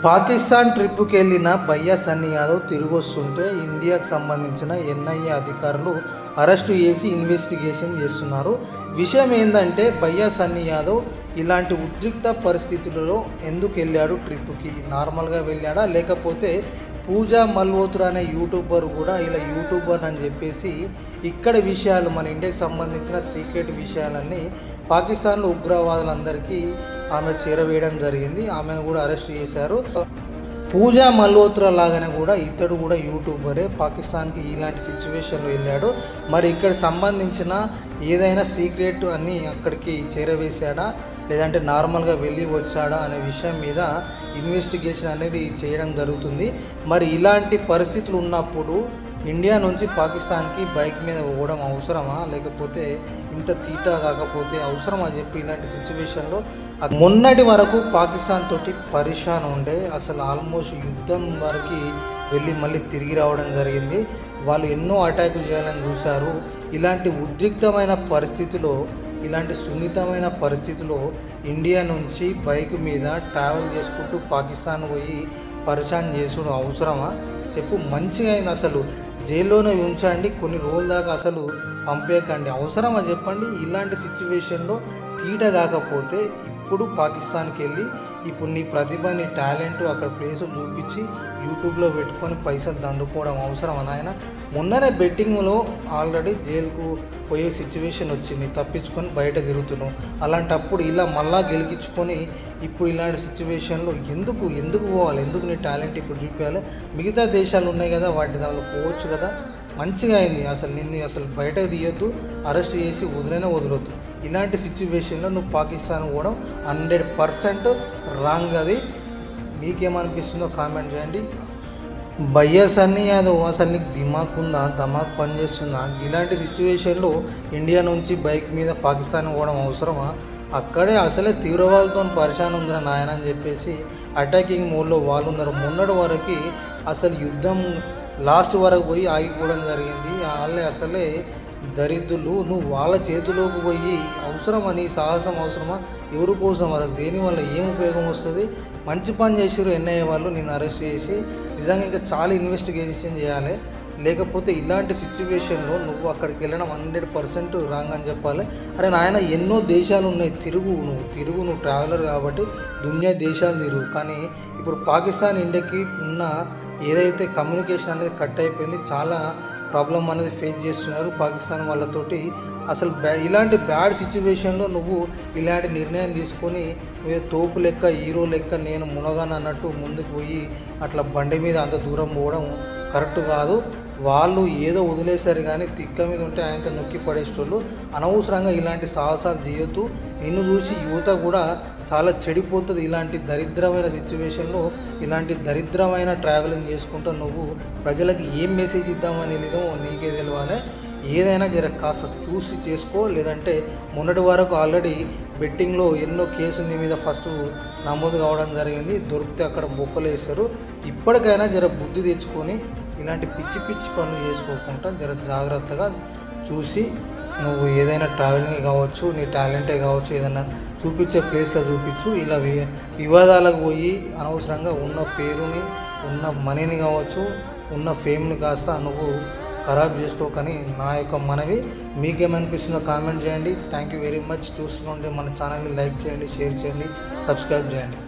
పాకిస్తాన్ ట్రిప్కి వెళ్ళిన భయ్యా సన్నీ యాదవ్ తిరిగి వస్తుంటే ఇండియాకు సంబంధించిన ఎన్ఐఏ అధికారులు అరెస్టు చేసి ఇన్వెస్టిగేషన్ చేస్తున్నారు. విషయం ఏంటంటే భయ్యా సన్నీ యాదవ్ ఇలాంటి ఉద్రిక్త పరిస్థితులలో ఎందుకు వెళ్ళాడు ట్రిప్కి? నార్మల్గా వెళ్ళాడా, లేకపోతే పూజా మల్హోత్రా అనే యూట్యూబర్ కూడా ఇలా యూట్యూబర్ అని చెప్పేసి ఇక్కడ విషయాలు మన ఇండియాకి సంబంధించిన సీక్రెట్ విషయాలన్నీ పాకిస్తాన్లో ఉగ్రవాదులందరికీ ఆమె చేరవేయడం జరిగింది. ఆమెను కూడా అరెస్ట్ చేశారు. పూజా మల్హోత్రా లాగానే కూడా ఇతడు కూడా యూట్యూబరే పాకిస్తాన్కి ఇలాంటి సిచ్యువేషన్లో వెళ్ళాడు. మరి ఇక్కడ సంబంధించిన ఏదైనా సీక్రెట్ అన్నీ అక్కడికి చేరవేశాడా, లేదంటే నార్మల్గా వెళ్ళి వచ్చాడా అనే విషయం మీద ఇన్వెస్టిగేషన్ అనేది చేయడం జరుగుతుంది. మరి ఇలాంటి పరిస్థితులు ఉన్నప్పుడు ఇండియా నుంచి పాకిస్తాన్కి బైక్ మీద పోవడం అవసరమా, లేకపోతే ఇంత తీటా కాకపోతే అవసరమా చెప్పి ఇలాంటి సిచ్యువేషన్లో మొన్నటి వరకు పాకిస్తాన్ తోటి పరిశాన్ ఉండే, అసలు ఆల్మోస్ట్ యుద్ధం వరకు వెళ్ళి మళ్ళీ తిరిగి రావడం జరిగింది. వాళ్ళు ఎన్నో అటాకులు చేయాలని చూశారు. ఇలాంటి ఉద్రిక్తమైన పరిస్థితిలో, ఇలాంటి సున్నితమైన పరిస్థితిలో ఇండియా నుంచి బైక్ మీద ట్రావెల్ చేసుకుంటూ పాకిస్తాన్ పోయి పరిశాన్ చేసుడు అవసరమా చెప్పు? మంచిగా అయింది. అసలు జైల్లోనే ఉంచండి, కొన్ని రోజుల దాకా అసలు పంపేయకండి. అవసరమా చెప్పండి? ఇలాంటి సిచ్యువేషన్లో తీట కాకపోతే ఇప్పుడు పాకిస్తాన్కి వెళ్ళి ఇప్పుడు నీ ప్రతిభ, నీ టాలెంట్ అక్కడ ప్లేసులు చూపించి యూట్యూబ్లో పెట్టుకొని పైసలు దండుకోవడం అవసరమా నాయన? మొన్ననే బెట్టింగ్లో ఆల్రెడీ జైలుకు పోయే సిచ్యువేషన్ వచ్చింది, తప్పించుకొని బయట తిరుగుతున్నావు. అలాంటప్పుడు ఇలా మళ్ళా గెలిపించుకొని ఇప్పుడు ఇలాంటి సిచ్యువేషన్లో ఎందుకు పోవాలి? ఎందుకు నీ టాలెంట్ ఇప్పుడు చూపించాలి? మిగతా దేశాలు ఉన్నాయి కదా, వాటి దానిలో పోవచ్చు కదా. మంచిగా అయింది. అసలు నిన్ను అసలు బయటకు తీయొద్దు, అరెస్ట్ చేసి వదలొద్దు. ఇలాంటి సిచ్యువేషన్లో నువ్వు పాకిస్తాన్ పోవడం 100% రాంగ్. అది మీకేమనిపిస్తుందో కామెంట్ చేయండి. భయ్యా సన్నీ యాదవ్ అసలు నీకు దిమాగ్ ఉందా, దమాగ్ పనిచేస్తుందా? ఇలాంటి సిచ్యువేషన్లో ఇండియా నుంచి బైక్ మీద పాకిస్తాన్ పోవడం అవసరమా? అక్కడే అసలే తీవ్రవాదులతో పరిశాన్ ఉందిరా నాయన అని చెప్పేసి అటాకింగ్ మోడ్లో వాళ్ళు ఉన్నారు. మొన్నటి వరకు అసలు యుద్ధం లాస్ట్ వరకు పోయి ఆగిపోవడం జరిగింది. వాళ్ళే అసలే దరిద్రులు. నువ్వు వాళ్ళ చేతిలోకి పోయి అవసరమని సాహసం అవసరమా? ఎవరి కోసం? వాళ్ళకి దేనివల్ల ఏం ఉపయోగం వస్తుంది? మంచి పని చేసారు ఎన్ఐఏ వాళ్ళు, నేను అరెస్ట్ చేసి నిజంగా ఇంకా చాలా ఇన్వెస్టిగేషన్ చేయాలి. లేకపోతే ఇలాంటి సిచ్యువేషన్లో నువ్వు అక్కడికి వెళ్ళడం 100% రాంగ్ అని చెప్పాలి. అరే నాయన, ఎన్నో దేశాలు ఉన్నాయి, నువ్వు ట్రావెలర్ కాబట్టి దునియా దేశాలు తిరుగు. కానీ ఇప్పుడు పాకిస్తాన్ ఇండియాకి ఉన్న ఏదైతే కమ్యూనికేషన్ అనేది కట్ అయిపోయింది, చాలా ప్రాబ్లం అనేది ఫేస్ చేస్తున్నారు పాకిస్తాన్ వాళ్ళతోటి. అసలు ఇలాంటి బ్యాడ్ సిచ్యువేషన్లో నువ్వు ఇలాంటి నిర్ణయం తీసుకొని నువ్వు తోపు లెక్క, హీరో లెక్క నేను మునగాను అన్నట్టు ముందుకు పోయి అట్లా బండి మీద అంత దూరం పోవడం కరెక్ట్ కాదు. వాళ్ళు ఏదో వదిలేశారు కానీ తిక్క మీద ఉంటే ఆయనతో నొక్కి పడేసేటోళ్ళు. అనవసరంగా ఇలాంటి సాహసాలు చేయొద్దు. నిన్ను చూసి యువత కూడా చాలా చెడిపోతుంది. ఇలాంటి దరిద్రమైన సిచ్యువేషన్లో ఇలాంటి దరిద్రమైన ట్రావెలింగ్ చేసుకుంటూ నువ్వు ప్రజలకి ఏం మెసేజ్ ఇద్దామని లేదో నీకే తెలియాలి. ఏదైనా జర కాస్త చూసి చేసుకో. లేదంటే మొన్నటి వరకు ఆల్రెడీ బెట్టింగ్లో ఎన్నో కేసులు నీ మీద ఫస్ట్ నమోదు కావడం జరిగింది. దొరికితే అక్కడ బొక్కలు వేస్తారు. ఇప్పటికైనా జర బుద్ధి తెచ్చుకొని ఇలాంటి పిచ్చి పనులు చేసుకోకుండా జర జాగ్రత్తగా చూసి నువ్వు ఏదైనా ట్రావెలింగ్ కావచ్చు, నీ టాలెంటే కావచ్చు, ఏదైనా చూపించే ప్లేస్లో చూపించు. ఇలా వివాదాలకు పోయి అనవసరంగా ఉన్న పేరుని, ఉన్న మనీని కావచ్చు, ఉన్న ఫేమ్ని కాస్త నువ్వు ఖరాబ్ చేసుకోకని నా యొక్క మనవి. మీకేమనిపిస్తుందో కామెంట్ చేయండి. Thank you very much. చూస్తుంటే మన ఛానల్ని లైక్ చేయండి, షేర్ చేయండి, సబ్స్క్రైబ్ చేయండి.